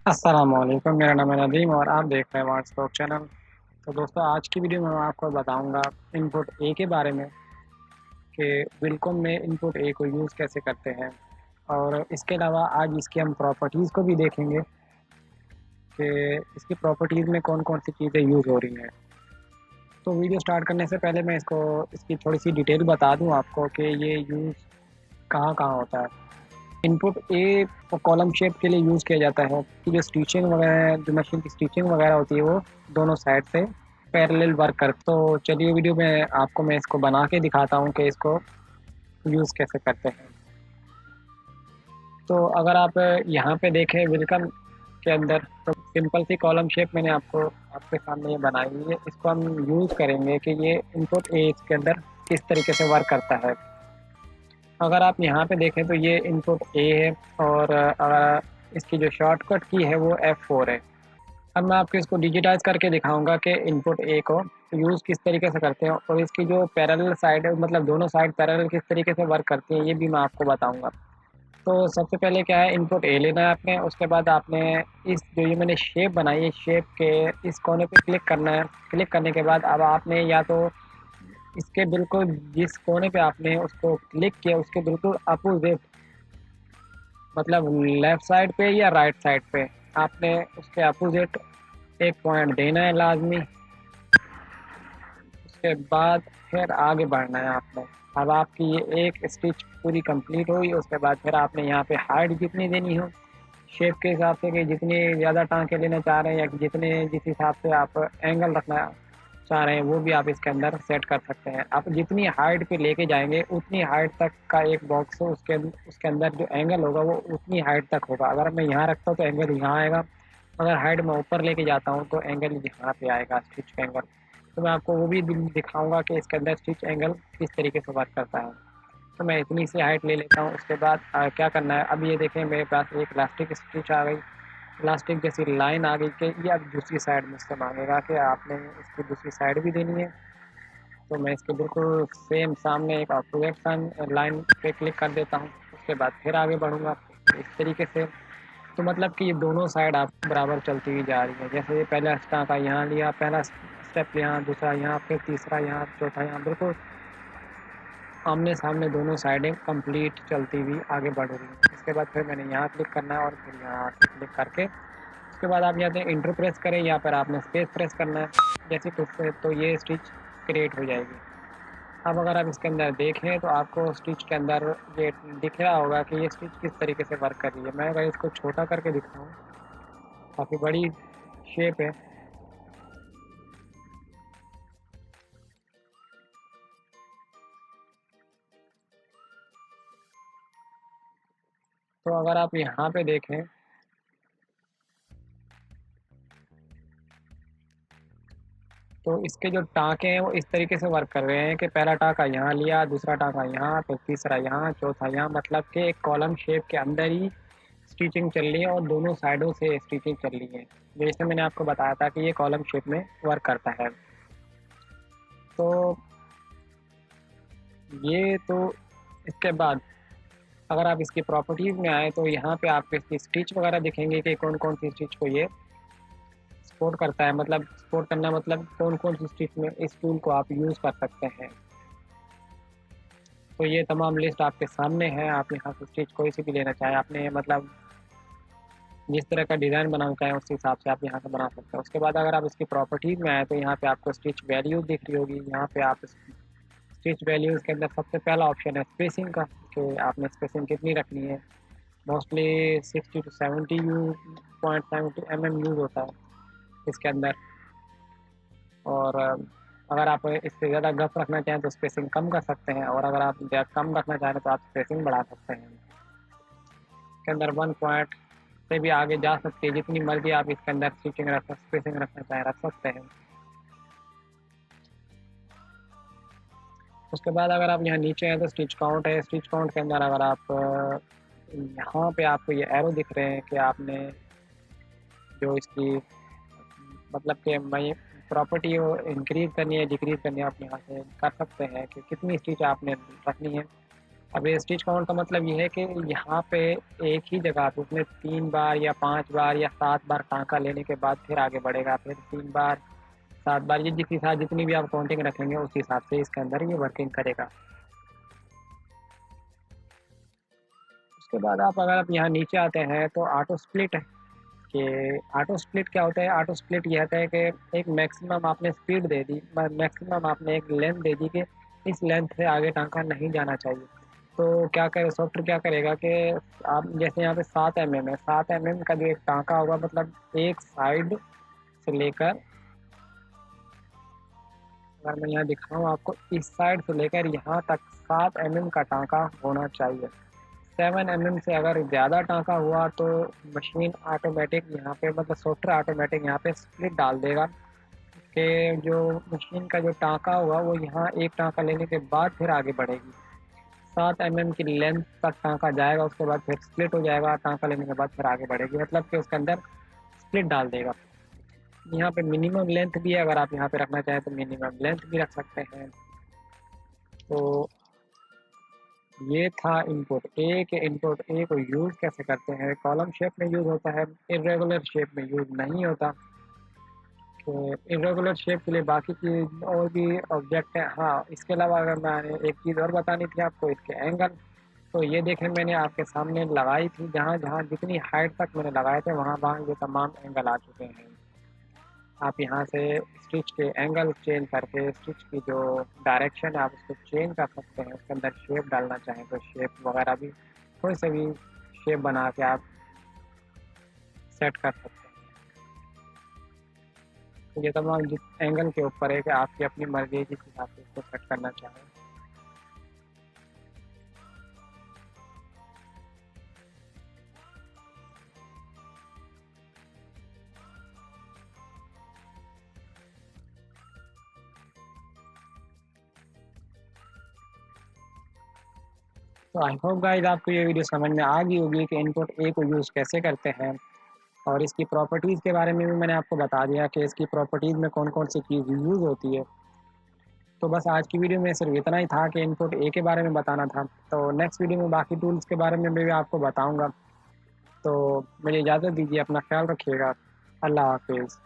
अस्सलामुअलैकुम, मेरा नाम है नदीम और आप देख रहे हैं वाट्स टॉक चैनल। तो दोस्तों, आज की वीडियो में मैं आपको बताऊंगा इनपुट ए के बारे में कि विलकॉम में इनपुट ए को यूज़ कैसे करते हैं। और इसके अलावा आज इसकी हम प्रॉपर्टीज़ को भी देखेंगे कि इसकी प्रॉपर्टीज़ में कौन कौन सी चीज़ें यूज़ हो रही हैं। तो वीडियो स्टार्ट करने से पहले मैं इसकी थोड़ी सी डिटेल बता दूं आपको कि ये यूज़ कहाँ कहाँ होता है। इनपुट ए कॉलम शेप के लिए यूज़ किया जाता है कि जो स्टिचिंग वगैरह, जो मशीन की स्टिचिंग वगैरह होती है वो दोनों साइड से पैरेलल वर्क कर। तो चलिए वीडियो में आपको मैं इसको बना के दिखाता हूँ कि इसको यूज़ कैसे करते हैं। तो अगर आप यहाँ पे देखें वेलकम के अंदर, तो सिंपल सी कॉलम शेप मैंने आपके सामने ये बनाई हुई है। इसको हम यूज़ करेंगे कि ये इनपुट ए इसके अंदर किस तरीके से वर्क करता है। अगर आप यहाँ पे देखें तो ये इनपुट ए है और अगर इसकी जो शॉर्टकट की है वो F4 है। अब मैं आपको इसको डिजिटाइज करके दिखाऊंगा कि इनपुट ए को यूज़ किस तरीके से करते हैं और इसकी जो पैरेलल साइड है, मतलब दोनों साइड पैरेलल किस तरीके से वर्क करती है, ये भी मैं आपको बताऊंगा। तो सबसे पहले क्या है, इनपुट ए लेना है आपने। उसके बाद आपने इस जो ये मैंने शेप बनाई है, शेप के इस कोने पे क्लिक करना है। क्लिक करने के बाद अब आपने या तो इसके बिल्कुल जिस कोने पे आपने उसको क्लिक किया उसके बिल्कुल अपोजिट, मतलब लेफ़्ट साइड पे या राइट साइड पे आपने उसके अपोजिट एक पॉइंट देना है लाज़मी। उसके बाद फिर आगे बढ़ना है आपने। अब आपकी ये एक स्टिच पूरी कंप्लीट हुई, उसके बाद फिर आपने यहाँ पे हाइट जितनी देनी हो शेप के हिसाब से, कि जितनी ज़्यादा टाँके लेना चाह रहे हैं या जितने जिस हिसाब से आप एंगल रखना चाह रहे हैं वो भी आप इसके अंदर सेट कर सकते हैं। आप जितनी हाइट पे लेके जाएँगे उतनी हाइट तक का एक बॉक्स हो, उसके अंदर जो एंगल होगा वो उतनी हाइट तक होगा। अगर मैं यहाँ रखता हूँ तो एंगल यहाँ आएगा, अगर हाइट मैं ऊपर लेके जाता हूँ तो एंगल यहाँ पे आएगा, स्टिच का एंगल। तो मैं आपको वो भी दिखाऊँगा कि इसके अंदर स्टिच एंगल किस तरीके से वर्क करता है। तो मैं इतनी सी हाइट ले लेता हूँ। उसके बाद क्या करना है, अब ये देखें मेरे पास एक इलास्टिक स्टिच आ गई, इलास्टिक जैसी लाइन आ गई कि ये अब दूसरी साइड मुझसे मांगेगा कि आपने इसकी दूसरी साइड भी देनी है। तो मैं इसके बिल्कुल सेम सामने एक अपोजिट लाइन पे क्लिक कर देता हूँ। उसके बाद फिर आगे बढ़ूँगा इस तरीके से। तो मतलब कि ये दोनों साइड आप बराबर चलती हुई जा रही है। जैसे ये पहला टाँका यहाँ लिया, पहला स्टेप यहाँ, दूसरा यहाँ, फिर तीसरा यहाँ, चौथा यहाँ, बिल्कुल आमने सामने दोनों साइडें कंप्लीट चलती हुई आगे बढ़ रही हैं। इसके बाद फिर मैंने यहाँ क्लिक करना है और फिर यहाँ क्लिक करके उसके बाद आप या तो इंटर प्रेस करें या फिर आपने स्पेस प्रेस करना है। जैसे तो ये स्टिच क्रिएट हो जाएगी। अब अगर आप इसके अंदर देखें तो आपको स्टिच के अंदर ये दिख रहा होगा कि ये स्टिच किस तरीके से वर्क कर रही है। मैं अगर इसको छोटा करके दिखाऊँ, काफ़ी बड़ी शेप है। तो अगर आप यहाँ पे देखें तो इसके जो टाँके हैं वो इस तरीके से वर्क कर रहे हैं कि पहला टाँका यहाँ लिया, दूसरा टाँका यहाँ, फिर तीसरा यहाँ, चौथा यहाँ, मतलब कि एक कॉलम शेप के अंदर ही स्टिचिंग चल रही है और दोनों साइडों से स्टिचिंग चल रही है। जैसे मैंने आपको बताया था कि ये कॉलम शेप में वर्क करता है। तो ये तो इसके बाद अगर आप इसकी प्रॉपर्टीज़ में आए तो यहाँ पे आपको इसकी स्टिच वगैरह दिखेंगे कि कौन कौन सी स्टिच को ये सपोर्ट करता है। मतलब सपोर्ट करना मतलब कौन कौन सी स्टिच में इस टूल को आप यूज़ कर सकते हैं। तो ये तमाम लिस्ट आपके सामने है। आप यहाँ से स्टिच कोई सी भी लेना चाहें, आपने मतलब जिस तरह का डिज़ाइन बनाना चाहें उस हिसाब से आप यहाँ से बना सकते हैं। उसके बाद अगर आप इसकी प्रॉपर्टीज़ में आए तो यहाँ पे आपको स्टिच वैल्यू दिख रही होगी। यहाँ पे आप स्टिच वैल्यूज़ के अंदर सबसे पहला ऑप्शन है स्पेसिंग का, कि आपने स्पेसिंग कितनी रखनी है। मोस्टली 60 टू 70 .70 mm यूज़ होता है इसके अंदर। और अगर आप इससे ज़्यादा गप रखना चाहें तो स्पेसिंग कम कर सकते हैं, और अगर आप ज़्यादा कम रखना चाहें तो आप स्पेसिंग बढ़ा सकते हैं। इसके अंदर 1 पॉइंट से भी आगे जा सकती है, जितनी मर्ज़ी आप इसके अंदर स्पेसिंग रखना चाहें रख सकते हैं। उसके बाद अगर आप यहाँ नीचे हैं तो स्टिच काउंट है। स्टिच काउंट के अंदर अगर आप यहाँ पे आपको ये एरो दिख रहे हैं कि आपने जो इसकी मतलब कि मैं प्रॉपर्टी वो इंक्रीज़ करनी है, डिक्रीज़ करनी है, आप यहाँ से कर सकते हैं कि कितनी स्टिच आपने रखनी है। अब ये स्टिच काउंट का मतलब ये है कि यहाँ पे एक ही जगह पे उसमें 3 बार या 5 बार या 7 बार टाँका लेने के बाद फिर आगे बढ़ेगा, फिर 3 बार 7 बार, ये जिस हिसाब जितनी भी आप काउंटिंग रखेंगे उस हिसाब से इसके अंदर ये वर्किंग करेगा। उसके बाद अगर आप यहाँ नीचे आते हैं तो ऑटो स्प्लिट है। कि ऑटो स्प्लिट क्या होता है? ऑटो स्प्लिट ये होता है कि एक मैक्सिमम आपने स्पीड दे दी, मैक्सिमम आपने एक लेंथ दे दी कि इस लेंथ से आगे टाँका नहीं जाना चाहिए। तो क्या करे सॉफ्टवेयर, क्या करेगा कि आप जैसे यहाँ पे 7 एमएम है, 7 एमएम का जो एक टाँका होगा, मतलब एक साइड से लेकर, अगर मैं यहाँ दिखाऊँ आपको, इस साइड से लेकर यहाँ तक 7 एमएम का टाँका होना चाहिए। 7 एमएम से अगर ज़्यादा टाँका हुआ तो मशीन ऑटोमेटिक यहाँ पे, मतलब सॉफ्टवेयर ऑटोमेटिक यहाँ पे स्प्लिट डाल देगा कि जो मशीन का जो टाँका होगा वो यहाँ एक टाँका लेने के बाद फिर आगे बढ़ेगी। 7 एमएम की लेंथ तक टाँका जाएगा, उसके बाद फिर स्प्लिट हो जाएगा, टाँका लेने के बाद फिर आगे बढ़ेगी, मतलब कि उसके अंदर स्प्लिट डाल देगा। यहाँ पे मिनिमम लेंथ भी है, अगर आप यहाँ पे रखना चाहें तो मिनिमम लेंथ भी रख सकते हैं। तो ये था इनपुट ए के। इनपुट ए को यूज़ कैसे करते हैं? कॉलम शेप में यूज़ होता है, इर्रेगुलर शेप में यूज़ नहीं होता। तो इर्रेगुलर शेप के लिए बाकी चीज़ और भी ऑब्जेक्ट है। हाँ, इसके अलावा अगर मैंने एक चीज़ और बतानी थी आपको, इसके एंगल। तो ये देखें, मैंने आपके सामने लगाई थी, जहाँ जहाँ जितनी हाइट तक मैंने लगाए थे वहाँ वहाँ ये तमाम एंगल आ चुके हैं। आप यहाँ से स्टिच के एंगल चेंज करके स्टिच की जो डायरेक्शन है आप उसको चेंज कर सकते हैं। उसके अंदर शेप डालना चाहें तो शेप वगैरह भी, कोई से भी शेप बना के आप सेट कर सकते हैं। तो ये तमाम जिस एंगल के ऊपर है कि आपकी अपनी मर्ज़ी है जिस हिसाब से इसको सेट करना चाहें। तो आई होप गाइस आपको ये वीडियो समझ में आ गई होगी कि इनपुट ए को यूज़ कैसे करते हैं, और इसकी प्रॉपर्टीज़ के बारे में भी मैंने आपको बता दिया कि इसकी प्रॉपर्टीज़ में कौन-कौन सी चीज़ यूज़ होती है। तो बस आज की वीडियो में सिर्फ इतना ही था कि इनपुट ए के बारे में बताना था। तो नेक्स्ट वीडियो में बाकी टूल्स के बारे में भी आपको बताऊँगा। तो मुझे इजाज़त दीजिए, अपना ख़्याल रखिएगा। अल्लाह हाफ़िज़।